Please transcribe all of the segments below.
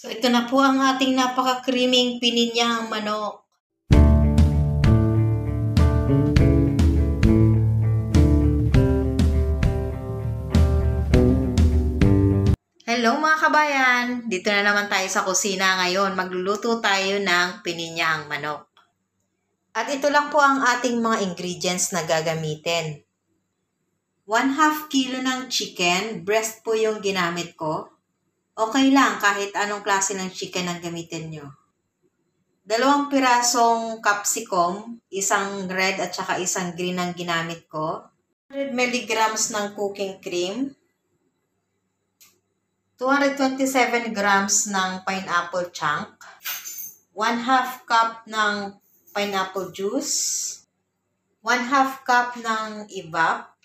So, ito na po ang ating napaka-creaming pininyahang manok. Hello mga kabayan! Dito na naman tayo sa kusina ngayon. Magluluto tayo ng pininyahang manok. At ito lang po ang ating mga ingredients na gagamitin. 1/2 kilo ng chicken, breast po yung ginamit ko. Okay lang kahit anong klase ng chicken ang gamitin nyo. 2 pirasong capsicum, isang red at saka isang green ang ginamit ko. 100 mg ng cooking cream. 227 grams ng pineapple chunk. 1/2 cup ng pineapple juice. 1/2 cup ng evap.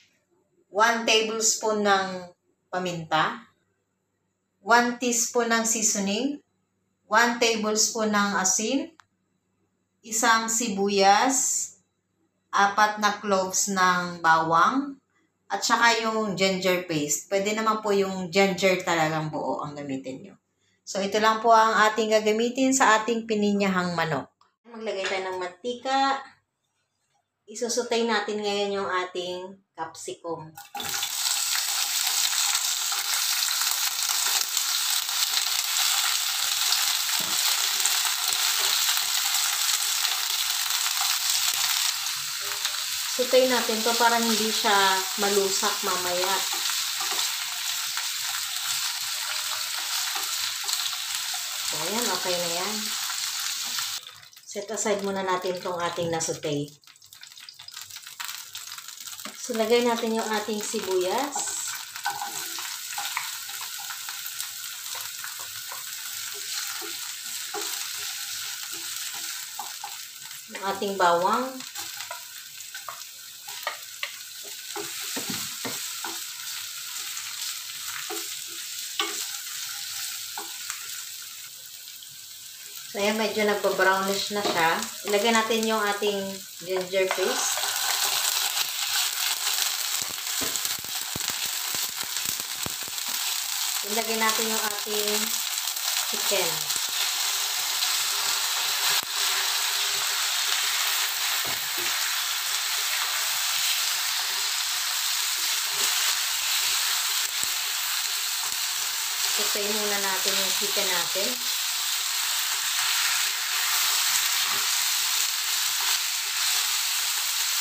1 tablespoon ng paminta. 1 teaspoon ng seasoning. 1 tablespoon ng asin. Isang sibuyas. 4 na cloves ng bawang. At saka yung ginger paste. Pwede naman po yung ginger talagang buo ang gamitin nyo. So, ito lang po ang ating gagamitin sa ating pininyahang manok. Maglagay tayo ng mantika. Isusutay natin ngayon yung ating capsicum. Sutay natin to para hindi siya malusak mamaya. So, ayan, okay na yan. Set aside muna natin tong ating nasutay. So, lagay natin yung ating sibuyas. Yung ating bawang. So, ayan, medyo nagpa-brownish na siya. Ilagay natin yung ating ginger paste. Ilagay natin yung ating chicken. Sautay muna natin yung chicken natin.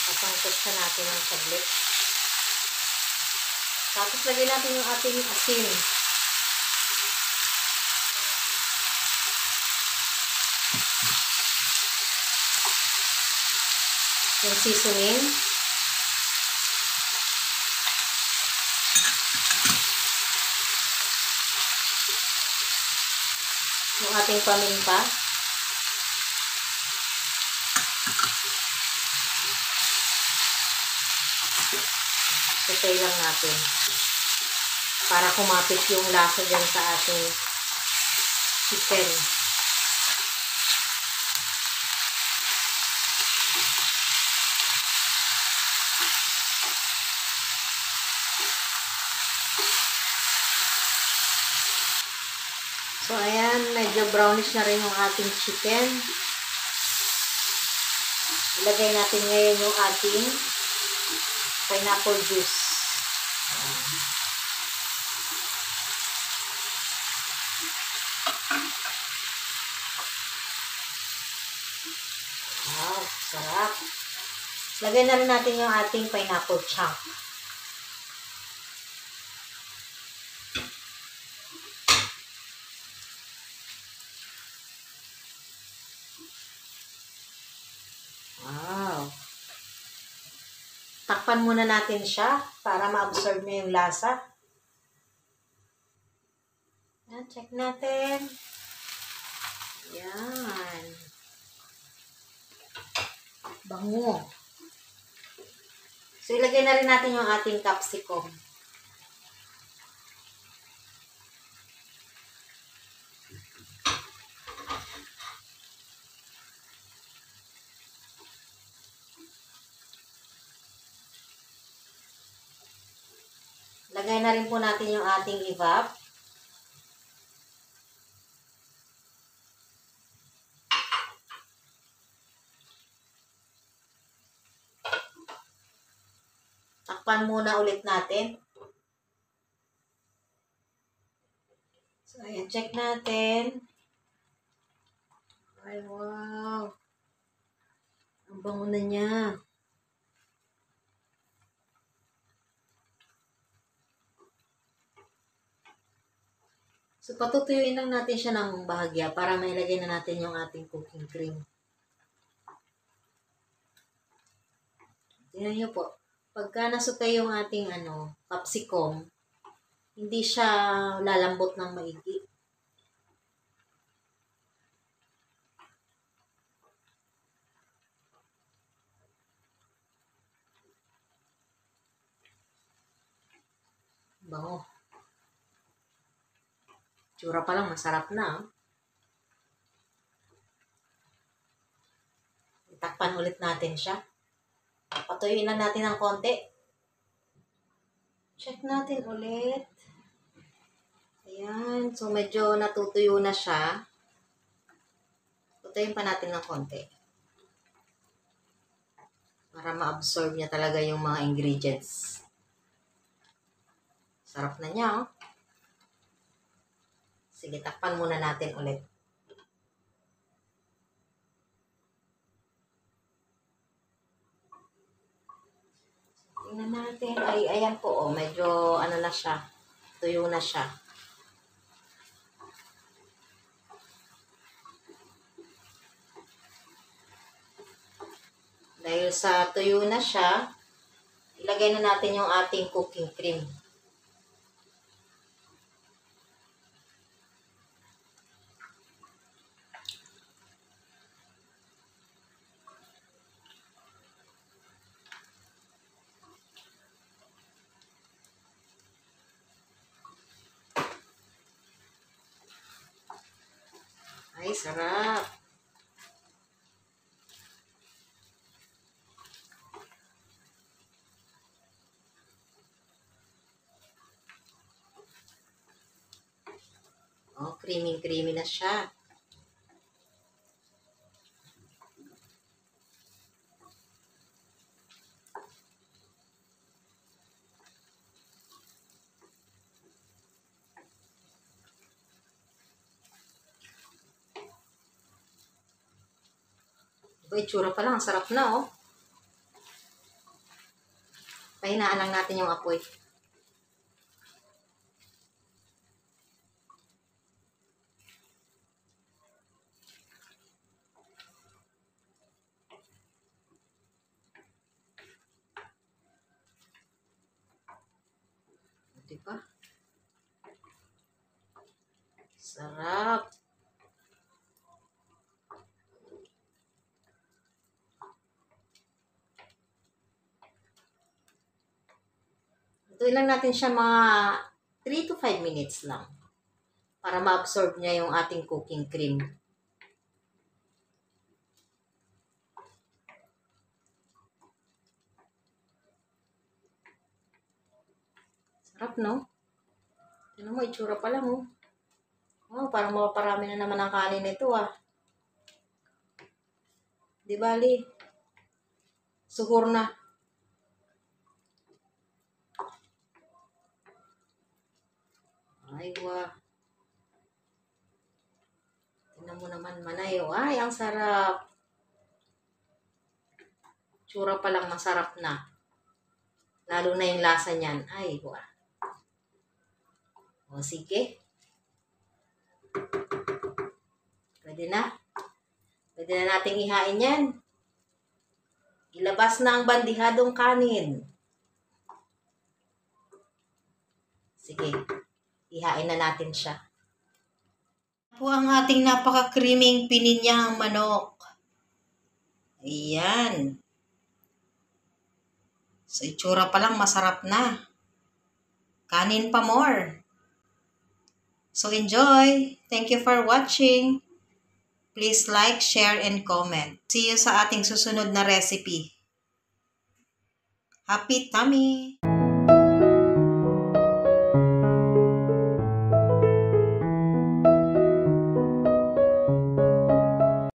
Pasangkot natin ng saglit. Tapos lagay natin yung ating asin. Yung seasoning. Yung ating paminta. Sutay lang natin para kumapit yung lasa dyan sa ating chicken. So, ayan, medyo brownish na rin yung ating chicken. Ilagay natin ngayon yung ating pineapple juice. Wow, sarap. Lagay na rin natin yung ating pineapple chunk. Wow. Takpan muna natin siya para ma-absorb niya yung lasa. Yan, check natin. Yan. Bango. So, ilagay na rin natin yung ating capsicum. Lagay na rin po natin yung ating evap. Takpan muna ulit natin. So, ayan, check natin. Ay, wow. Ang bango na niya. So, patutuyuin lang natin siya ng bahagya para mailagay na natin yung ating cooking cream. Tingnan nyo po. Pagka nasutay yung ating capsicum, hindi siya lalambot ng maigi. Bango. Tsura pa lang, masarap na. Takpan ulit natin siya. Patuyuin lang natin ng konti. Check natin ulit. Ayan. So, medyo natutuyo na siya. Patuyuin pa natin ng konti. Para ma-absorb niya talaga yung mga ingredients. Sarap na niya, oh. Sige, takpan muna natin ulit. Tingnan natin. Ay, ayan po, oh. Medyo, na siya. Tuyo na siya. Dahil sa tuyo na siya, ilagay na natin yung ating cooking cream. Ay, sarap. Oh, creamy-creamy na siya. Itsura pa lang, sarap na, oh. Pahinaan lang natin yung apoy. Diba? Sarap. Ituin lang natin siya mga 3 to 5 minutes lang para ma-absorb niya yung ating cooking cream. Sarap, no? Tignan mo, itsura pa lang, oh. Oh, parang mapaparami na naman ang kanin nito, ah. Di bali. Suhur na. Ay, wow. Tingnan mo naman, manay, oh. Ay, ang sarap. Tsura pa lang masarap na. Lalo na yung lasa niyan. Ay, wow. O, sige. Pwede na. Pwede na nating ihain yan. Ilabas na ang bandihadong kanin. Sige. Ihain na natin siya. Po ang ating napaka-creaming pininyahang manok. Ayan. So, itsura pa lang masarap na. Kanin pa more. So, enjoy. Thank you for watching. Please like, share, and comment. See you sa ating susunod na recipe. Happy tummy!